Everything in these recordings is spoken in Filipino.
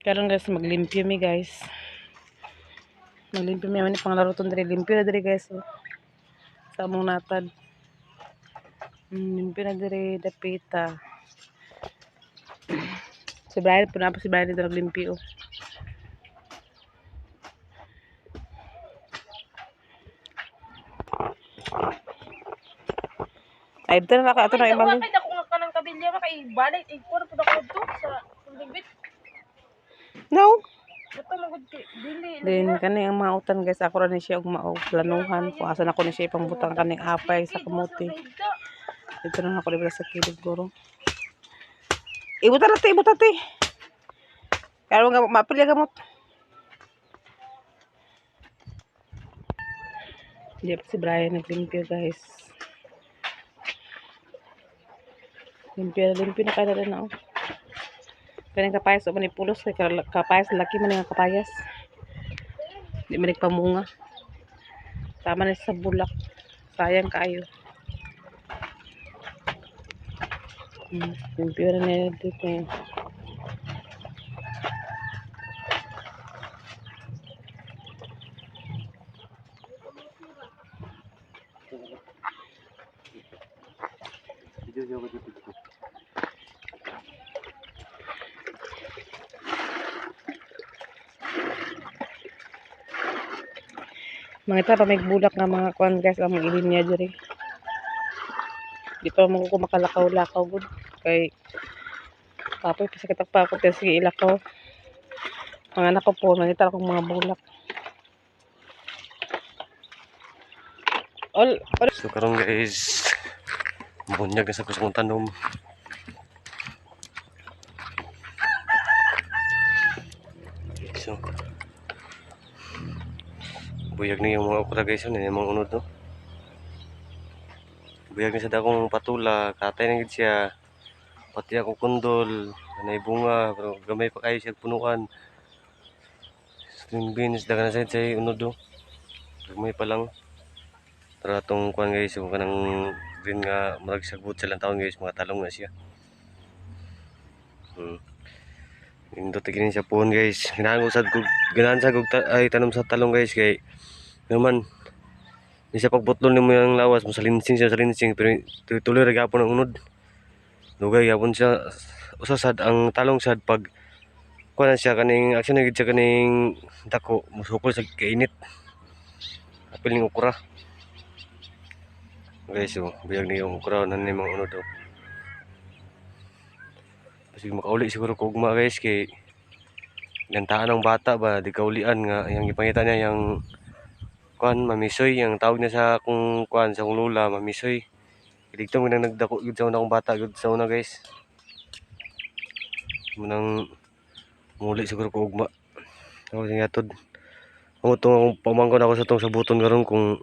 Karon guys, maglimpyo mi guys. Maglimpyo mi man panglaro ton diri, limpyo na diri guys. Oh. Sa among natad. Limpyo na diri dapita. Si Brian po na po si Brian dito naglimpyo. Oh. Ay, dito na ato na imali. Ay, dako nga ka ng kabilya makaibalik. Ikaw na po na to sa kumbibit. No. Ito magod dili. Then kani ang mga utan guys, ako ra ni siya og mao planuhan kung asa na ko ni siya ipangbutang kaning apay sa kamote. Dito na ako libra sa kilid guro. Ibutan natin, ibutan natin. Kaya nga mapilya gamot. Diyan si Brian naglimpyo guys. Limpyo na kaya na rin ako. Kaya kapayas o manipulos kay kapayas laki man nga kapayas. Di man nagpamunga. Tama na sa bulak. Sayang kayo. Limpyo na nila dito eh. Mga ita pa may bulak nga mga kuan guys ang mga ilinya diri. Di pa mo ko makalakaw-lakaw gud kay kapoy pasakit pa ako sige ilakaw. Mga anak ko po nangita akong mga bulak. So karon guys, bunyag sa kusang tanom. So buyag na yung mga okra guys, yun yung mga unod no. Buyag na sa dakong patula, katay na gid siya. Pati akong kundol, nanay bunga, pero gamay pa kayo siya punuan. String beans, dagan na sa unod no. Gamay pa lang. Tara itong kuhan guys, yung kanang green nga marag sagbot silang taon guys, mga talong na siya. Indot tiginin siya puhon guys. Ganahan sa ay tanong sa talong guys kay naman di siya pagbutlon nimo yung lawas, masalinsing siya salinsing pero tuloy ra gyapon ang unod. Dugay gyapon siya usasad ang talong sad pag kuha siya kaning action na gid siya kaning dako, musukol sa kainit. Apil ning okra. Guys, so biyag na yung okra nan ni mga unod. Kasi makauli siguro kugma guys kay gantaan ng bata ba di kaulian nga yang gipangita niya yang kuan mamisoy yang tawag niya sa kung kuan sa kung lula mamisoy. Dito mo nang nagdako gud sa una kong bata gud sa una guys. Munang muli siguro ko ugma. Tapos nga tod. Amo tong pamangkon ako sa tong sabuton karon kung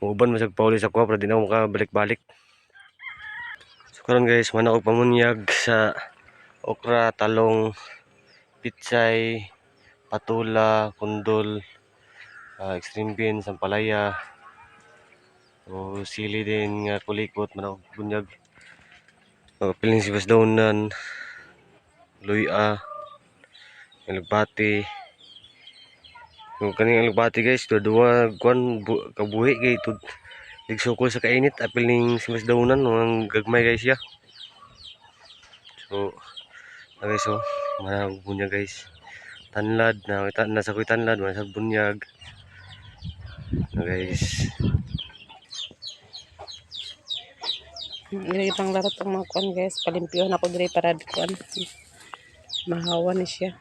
uban masag pauli sa kuha pero di na ako makabalik-balik. So karon guys, man ako pamunyag sa okra, talong, pitsay, patula, kundol, extreme beans, sampalaya, o sili din nga kulikot, man ako bunyag. Piling sibas daunan, luya, alugbati. Yung kaning alugbati guys, dua kuan kabuhi kay tud digsukol sa kainit, apil ning sibas daunan, ang gagmay guys ya. So, guys, so, manang bunyag guys. Tanlad, nasa ko'y tanlad, manang bunyag. Guys. Dili pang laro tong mga kuan guys, palimpyohan ako diri para kuan. Mahawa ni siya.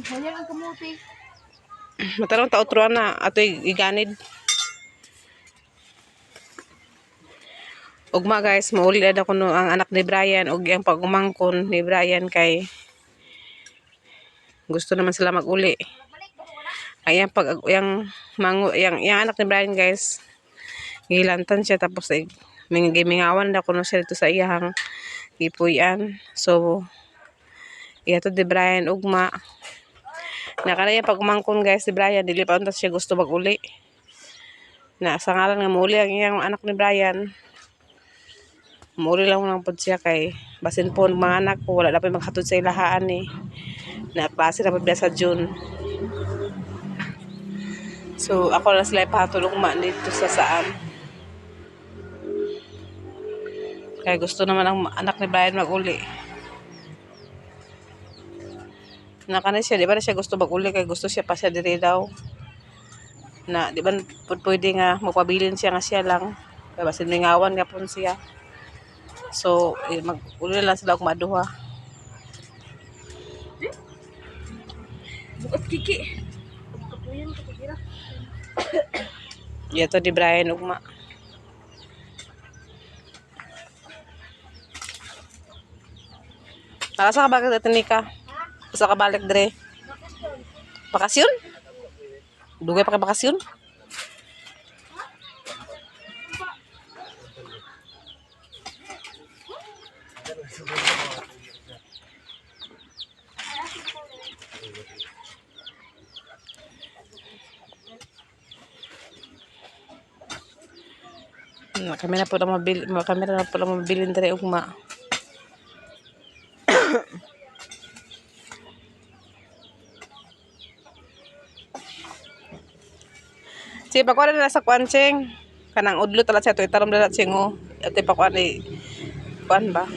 Hayang ang kamote. Matarong ta utruan na ato iganid. Ugma guys, mauli na ako no ang anak ni Brian ug ang pagumangkon ni Brian kay gusto naman sila maguli. Ayan pag yang anak ni Brian guys. Gilantan siya tapos mingawan na kuno siya dito sa iyang ipuyan. So iya to di Brian ugma. Nakana pag umangkon guys si Brian dili pa unta siya gusto maguli. Na sa ngalan nga muli ang iyang anak ni Brian. Mauli lang lang po siya kay basin po ng mga anak ko wala na pa maghatod sa ilahaan eh. Na klase na po sa June. So ako na sila ipahatulong dito sa saan. Kaya gusto naman ang anak ni Brian mag-uli. Nakana siya, di ba na siya gusto mag-uli kaya gusto siya pa siya diri daw. Na di ba pwede nga magpabilin siya nga siya lang. Kaya basin lingawan nga po siya. So mag-uli lang sila kung maduha. Bukas kiki. Kapuyan ko kira. Yato di Brian ugma. Nakasa ka bakit ito Nika? Basta ka balik dire. Bakasyon? Dugay pa ka bakasyon? Kami na po lang mabilin dire ugma. Si pakuha na sa kwanching. Kanang udlo tala siya to itarom na sing o. Ate pakuha ni kuan ba?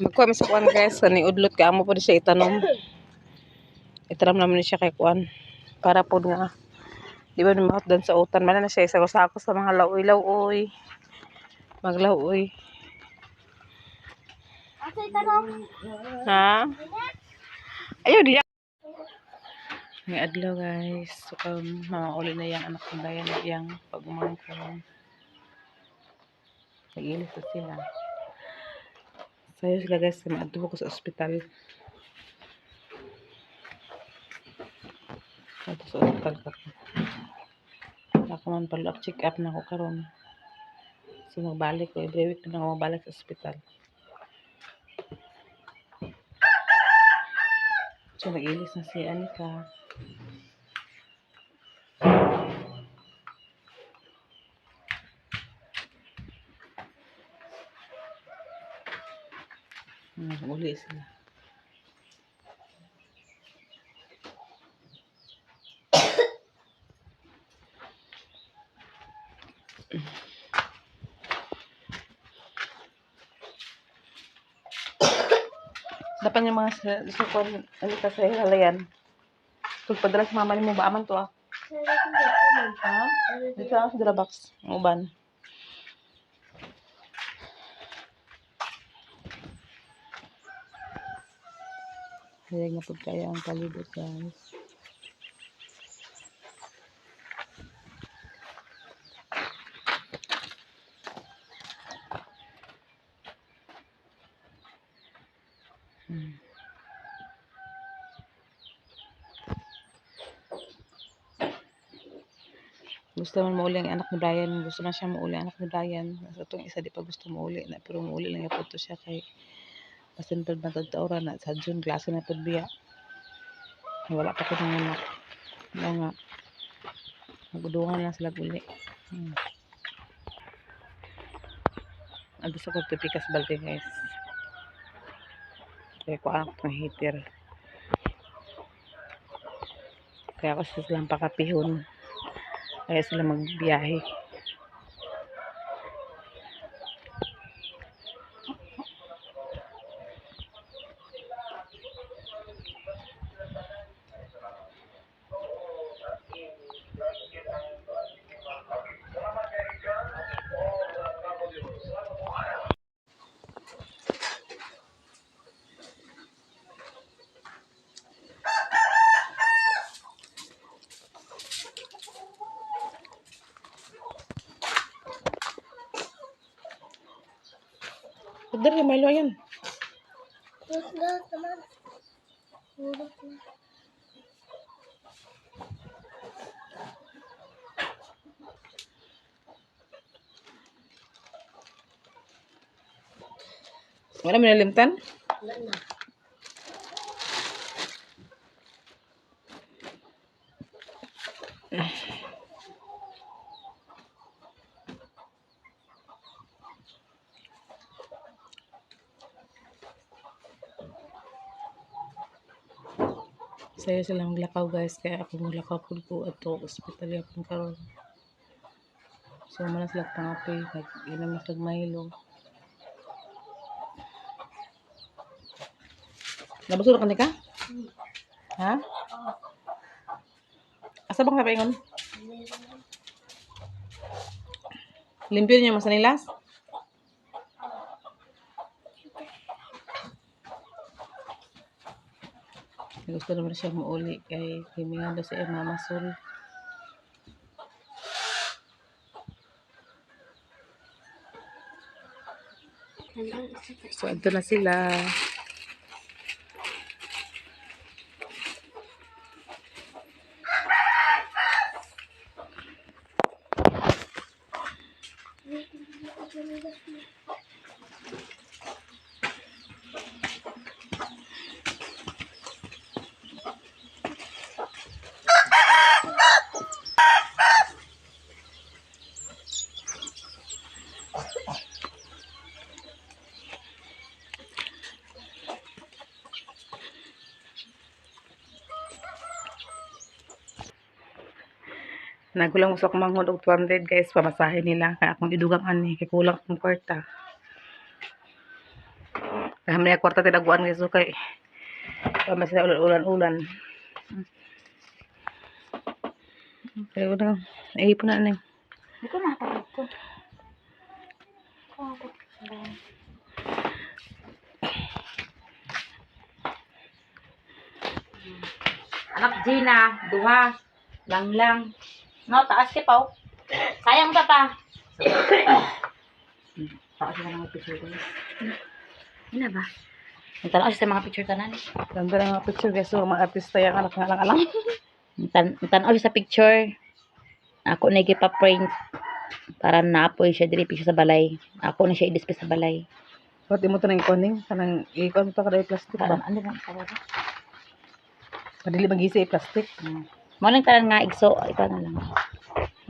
Magkuha mi sa kuan guys, kani udlot ka amo po siya itanom. Itaram naman ni siya kay kuan para po nga di ba mahot dan sa utan man na siya isa ko sa mga laoy-laoy. Maglaoy. Asa itanong? Ha? Ayaw diya. May adlaw guys. So mamauli na yung anak ng bayan at yung pagmangkong. Nag-ilis na sila. Sayo sila guys, maadto ko sa ospital. Ito sa ospital ka. Ako man pala check up na ako karon. So magbalik ko, every week na ako mabalik sa ospital. So nag-ilis na si Anika. Uli sila. Dapat yung mga gusto ko Anika sa halayan. Kung padala sa mama ni mo ba aman to ah. Ha? Dito ako sa Dalabox. Ang uban. Kaya nga po kaya ang palibot guys. Gusto man mauli ang anak ni Brian. Gusto na siya mauli ang anak ni Brian. Sa itong isa di pa gusto mauli na. Pero mauli lang yung to siya kay pasin pa matagtaura na sa June klase na po biya. Wala pa ko ng anak. Wala nga. Magudungan lang sila uli. Ang gusto ko pipikas balde guys. Kaya ko anak ng heater. Kaya ako silang pakapihon. Kaya sila magbiyahe. Pagdari yung Milo yan. Wala mo nalimtan? Wala na. Sayo sila maglakaw guys, kaya ako maglakaw po ko ato ospital yapon karon. So manas sila pangapoy, nag-inom na kag Milo. Nabusog ka ni ka? Ha? Asa bang kapaingon? Limpyo niyo masanilas? Gusto naman siya mauli kay himingan daw siya Mama Sol. So, ito na sila. Nagulang usok manghod og 200 guys, pamasahe nila kaya akong idugang ani kay kulang akong kwarta. Kaya may kwarta tinaguan guys so kay pamasahe ulan-ulan. Kaya udah ihipon na ning. Ito na tapos ko. Anak Gina, duha, lang. No, taas ki pa. Sayang ta pa. Taas na mga picture ko. Ina ba? Tanaw sa mga picture tanan. Ganda ng mga picture guys, so mga artista yung anak nga lang alam. Tanaw sa picture. Ako na gipa-print para naapoy siya diri sa balay. Ako na siya i-display sa balay. Pati mo tanang ikoning, kanang ikon to kada plastic ba? Ano ba tawag? Padili magisi plastic. Morning tanan nga igso, ikaw na lang.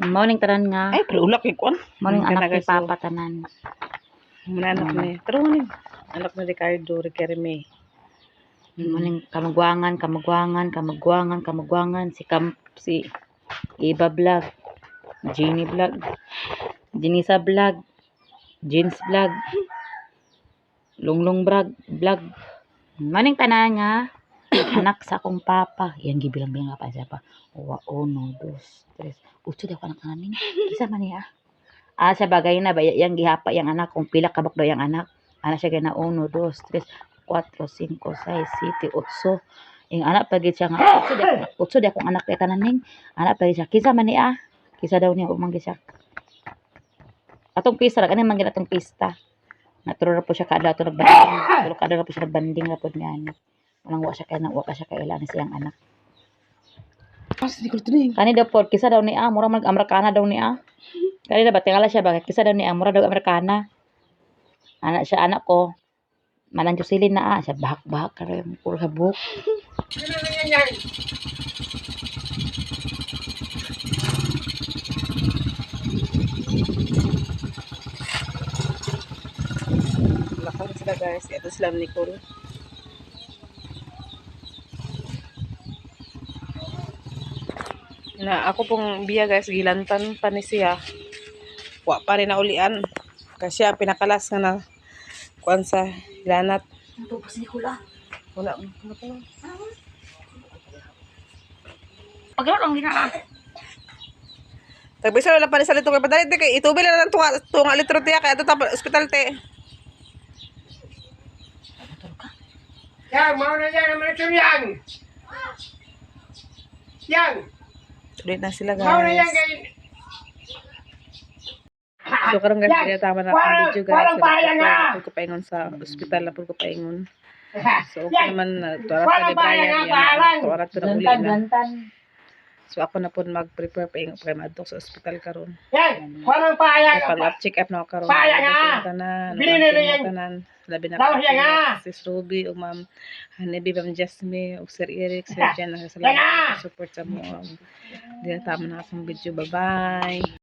Morning tanan nga. Ay, pero ulak ikon. Morning anak ni Papa tanan. Muna anak ni. Pero ni anak ni Ricardo, Riquelme. Morning kamagwangan si Iba vlog, Jenny vlog, Jenisa vlog, Jeans vlog, Lunglong vlog. Morning tanan nga. Anak sa akong papa. Yan gibilang-bilang pa siya pa. 1, 2, 3. Usto daw anak namin. Kisa man niya. Sa bagay na ba yang gihapa yang anak kung pila kabak daw yang anak. Ana siya gana 1, 2, 3, 4, 5, 6, 7, 8. Yung anak pagit siya nga. Utso di akong anak kay tanan ning. Anak pagit siya. Kisa man niya. Kisa daw niya umanggi siya. Atong pista ra kaning manggid atong pista. Naturo ra po siya kada ato nagbanding. Pero kada ra po siya nagbanding ra pod niya. Walang wa ka siya kailan siyang anak. Pas di ko tining. Kani daw pod kisa daw ni mura mag Amerikana daw ni Kani daw tingala siya ba kisa daw ni mura daw Amerikana. Anak siya anak ko. Manang Jocelyn na siya bahak-bahak ka rin puro sa buhok. Lakaw sila guys, ito sila Nicole. Na ako pong biya guys, gilantan pa ni siya. Wa pa rin naulian. Kasi ang pinakalas nga na kuan sa lanat. Ito pa si Nicola. Wala. Pagkaroon ang ginaa. Tagbisa wala pa rin sa litro. Padalit kay itubil na lang tunga litro tiya. Kaya ito tapos hospital te. Yang, mau na yan, naman ito yan. Yang, Ulit na sila mau na yan guys. kay... So karon guys, kaya tama na ang video guys. Parang bayang nga. Pag ko paingon sa hospital na pag ko paingon. So okay Yan, naman na tuwarat parang ni Brian. bayang nga, Yan, parang. tuwarat ko na uli na. Gantan. So ako na po mag-prepare paingon kay madto sa hospital karon. Yan, parang payang. Follow-up check-up na ako karon. Paya nga. Tanan, Bili na yan. tanan. Labi na Tawag yan nga. Sis Ruby o Ma'am Hanebi, Ma'am Jasmine o Sir Eric, Sir Jen. Yan nga. Salamat sa support sa mo. Di na tama na akong video. Bye-bye.